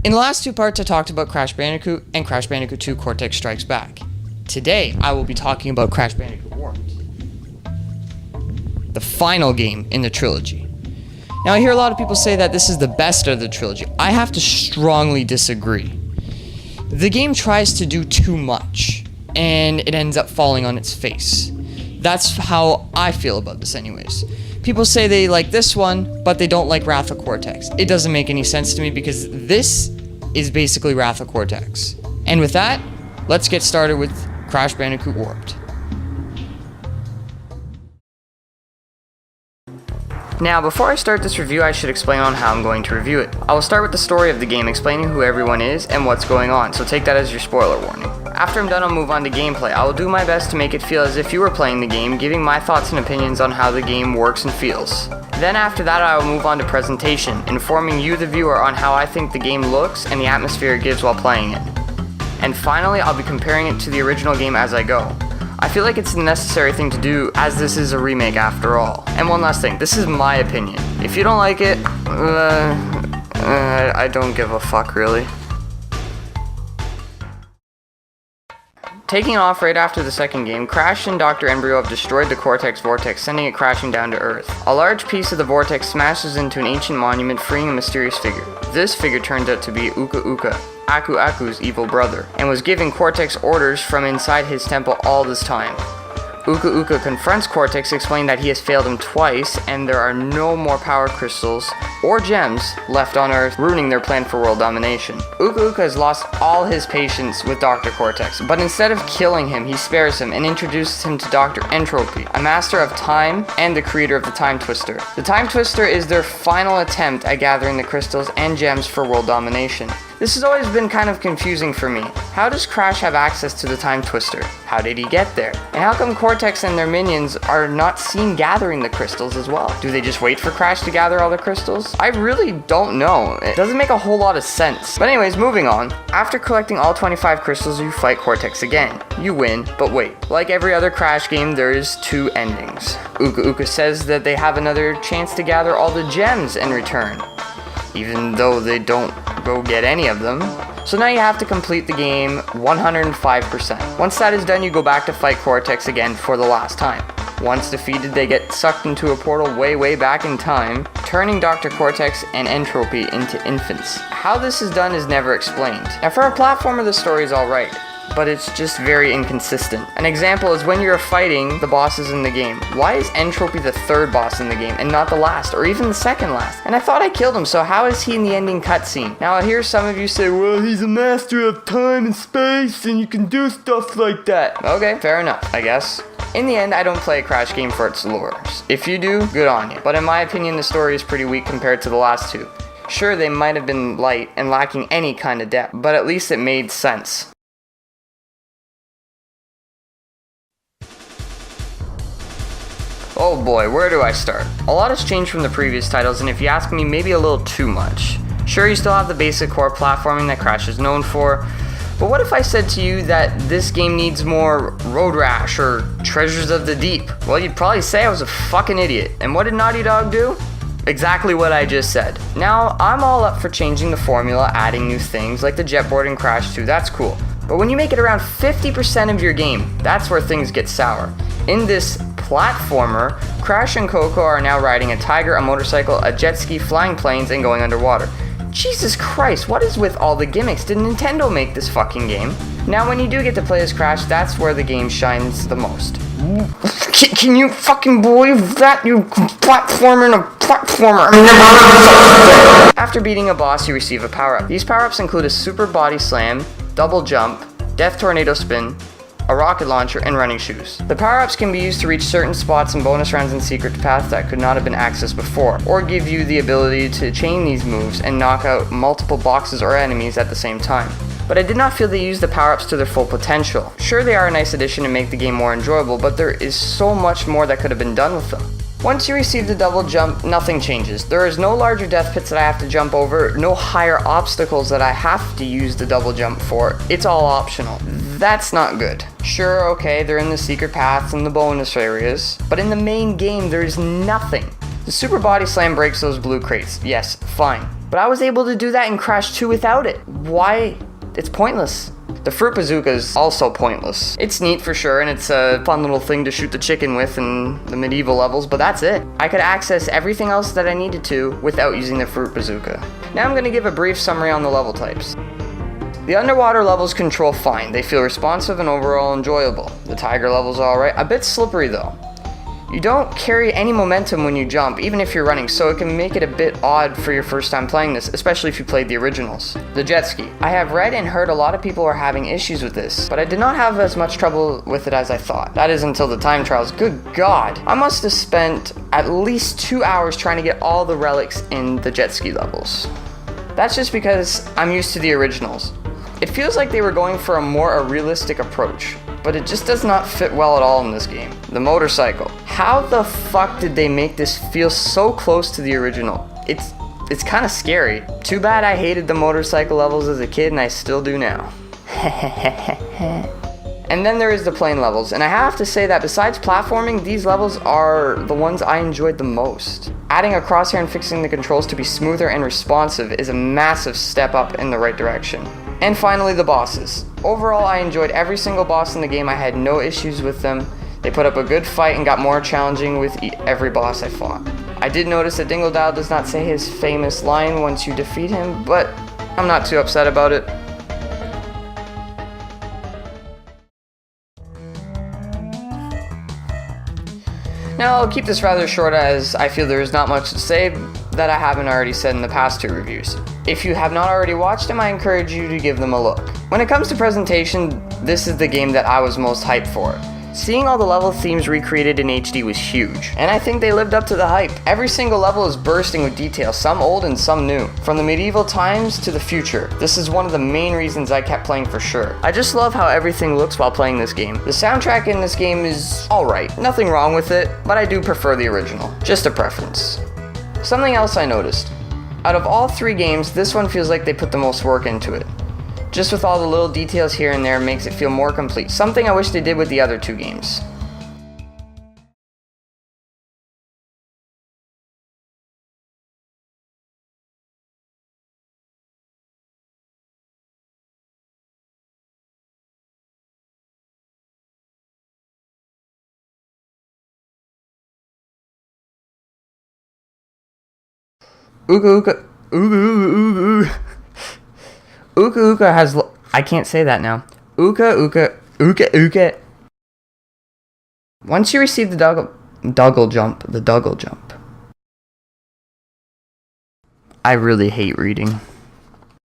In the last two parts I talked about Crash Bandicoot and Crash Bandicoot 2 Cortex Strikes Back. Today I will be talking about Crash Bandicoot Warped, the final game in the trilogy. Now I hear a lot of people say that this is the best of the trilogy. I have to strongly disagree. The game tries to do too much, and it ends up falling on its face. That's how I feel about this anyways. People say they like this one, but they don't like Wrath of Cortex. It doesn't make any sense to me because this is basically Wrath of Cortex. And with that, let's get started with Crash Bandicoot Warped. Now, before I start this review, I should explain on how I'm going to review it. I will start with the story of the game, explaining who everyone is and what's going on, so take that as your spoiler warning. After I'm done, I'll move on to gameplay. I will do my best to make it feel as if you were playing the game, giving my thoughts and opinions on how the game works and feels. Then after that, I will move on to presentation, informing you, the viewer, on how I think the game looks and the atmosphere it gives while playing it. And finally, I'll be comparing it to the original game as I go. I feel like it's the necessary thing to do, as this is a remake after all. And one last thing, this is my opinion. If you don't like it, I don't give a fuck really. Taking off right after the second game, Crash and Dr. Embryo have destroyed the Cortex Vortex, sending it crashing down to Earth. A large piece of the Vortex smashes into an ancient monument, freeing a mysterious figure. This figure turns out to be Uka Uka, Aku Aku's evil brother, and was giving Cortex orders from inside his temple all this time. Uka Uka confronts Cortex, explaining that he has failed him twice and there are no more power crystals or gems left on Earth, ruining their plan for world domination. Uka Uka has lost all his patience with Dr. Cortex, but instead of killing him, he spares him and introduces him to Dr. Entropy, a master of time and the creator of the Time Twister. The Time Twister is their final attempt at gathering the crystals and gems for world domination. This has always been kind of confusing for me. How does Crash have access to the Time Twister? How did he get there? And how come Cortex and their minions are not seen gathering the crystals as well? Do they just wait for Crash to gather all the crystals? I really don't know. It doesn't make a whole lot of sense. But anyways, moving on. After collecting all 25 crystals, you fight Cortex again. You win, but wait. Like every other Crash game, there is two endings. Uka Uka says that they have another chance to gather all the gems in return, even though they don't go get any of them. So now you have to complete the game 105%. Once that is done, you go back to fight Cortex again for the last time. Once defeated, they get sucked into a portal way back in time, turning Dr. Cortex and Entropy into infants. How this is done is never explained. Now for a platformer, the story is alright, but it's just very inconsistent. An example is when you're fighting the bosses in the game. Why is Entropy the third boss in the game and not the last, or even the second last? And I thought I killed him, so how is he in the ending cutscene? Now I hear some of you say, well, he's a master of time and space and you can do stuff like that. Okay, fair enough, I guess. In the end, I don't play a Crash game for its lore. If you do, good on you. But in my opinion, the story is pretty weak compared to the last two. Sure, they might have been light and lacking any kind of depth, but at least it made sense. Oh boy, where do I start? A lot has changed from the previous titles, and if you ask me, maybe a little too much. Sure, you still have the basic core platforming that Crash is known for, but what if I said to you that this game needs more Road Rash or Treasures of the Deep? Well, you'd probably say I was a fucking idiot. And what did Naughty Dog do? Exactly what I just said. Now, I'm all up for changing the formula, adding new things like the jetboard in Crash 2, that's cool. But when you make it around 50% of your game, that's where things get sour. In this platformer, Crash and Coco are now riding a tiger, a motorcycle, a jet ski, flying planes, and going underwater. Jesus Christ, what is with all the gimmicks? Did Nintendo make this fucking game? Now when you do get to play as Crash, that's where the game shines the most. Can you fucking believe that? You platformer and a platformer. After beating a boss, you receive a power-up. These power-ups include a super body slam, double jump, death tornado spin, a rocket launcher, and running shoes. The power-ups can be used to reach certain spots in bonus rounds and secret paths that could not have been accessed before, or give you the ability to chain these moves and knock out multiple boxes or enemies at the same time. But I did not feel they used the power-ups to their full potential. Sure, they are a nice addition to make the game more enjoyable, but there is so much more that could have been done with them. Once you receive the double jump, nothing changes. There is no larger death pits that I have to jump over, no higher obstacles that I have to use the double jump for. It's all optional. That's not good. Sure, okay, they're in the secret paths and the bonus areas, but in the main game, there is nothing. The super body slam breaks those blue crates. Yes, fine. But I was able to do that in Crash 2 without it. Why? It's pointless. The fruit bazooka is also pointless. It's neat for sure, and it's a fun little thing to shoot the chicken with in the medieval levels, but that's it. I could access everything else that I needed to without using the fruit bazooka. Now I'm going to give a brief summary on the level types. The underwater levels control fine. They feel responsive and overall enjoyable. The tiger levels are alright. A bit slippery though. You don't carry any momentum when you jump, even if you're running, so it can make it a bit odd for your first time playing this, especially if you played the originals. The jet ski. I have read and heard a lot of people are having issues with this, but I did not have as much trouble with it as I thought. That is until the time trials. Good God. I must have spent at least 2 hours trying to get all the relics in the jet ski levels. That's just because I'm used to the originals. It feels like they were going for a more realistic approach, but it just does not fit well at all in this game. The motorcycle. How the fuck did they make this feel so close to the original? It's kind of scary. Too bad I hated the motorcycle levels as a kid and I still do now. And then there is the plane levels, and I have to say that besides platforming, these levels are the ones I enjoyed the most. Adding a crosshair and fixing the controls to be smoother and responsive is a massive step up in the right direction. And finally, the bosses. Overall, I enjoyed every single boss in the game. I had no issues with them. They put up a good fight and got more challenging with every boss I fought. I did notice that Dingle Dial does not say his famous line once you defeat him, but I'm not too upset about it. Now, I'll keep this rather short as I feel there is not much to say that I haven't already said in the past 2 reviews. If you have not already watched them, I encourage you to give them a look. When it comes to presentation, this is the game that I was most hyped for. Seeing all the level themes recreated in HD was huge, and I think they lived up to the hype. Every single level is bursting with detail, some old and some new. From the medieval times to the future. This is one of the main reasons I kept playing for sure. I just love how everything looks while playing this game. The soundtrack in this game is alright, nothing wrong with it, but I do prefer the original. Just a preference. Something else I noticed. Out of all 3 games, this one feels like they put the most work into it. Just with all the little details here and there makes it feel more complete. Something I wish they did with the other 2 games. Ooga ooga. Ooga ooga has I can't say that now. Ooga ooga ooga. Once you receive the duggle jump. I really hate reading.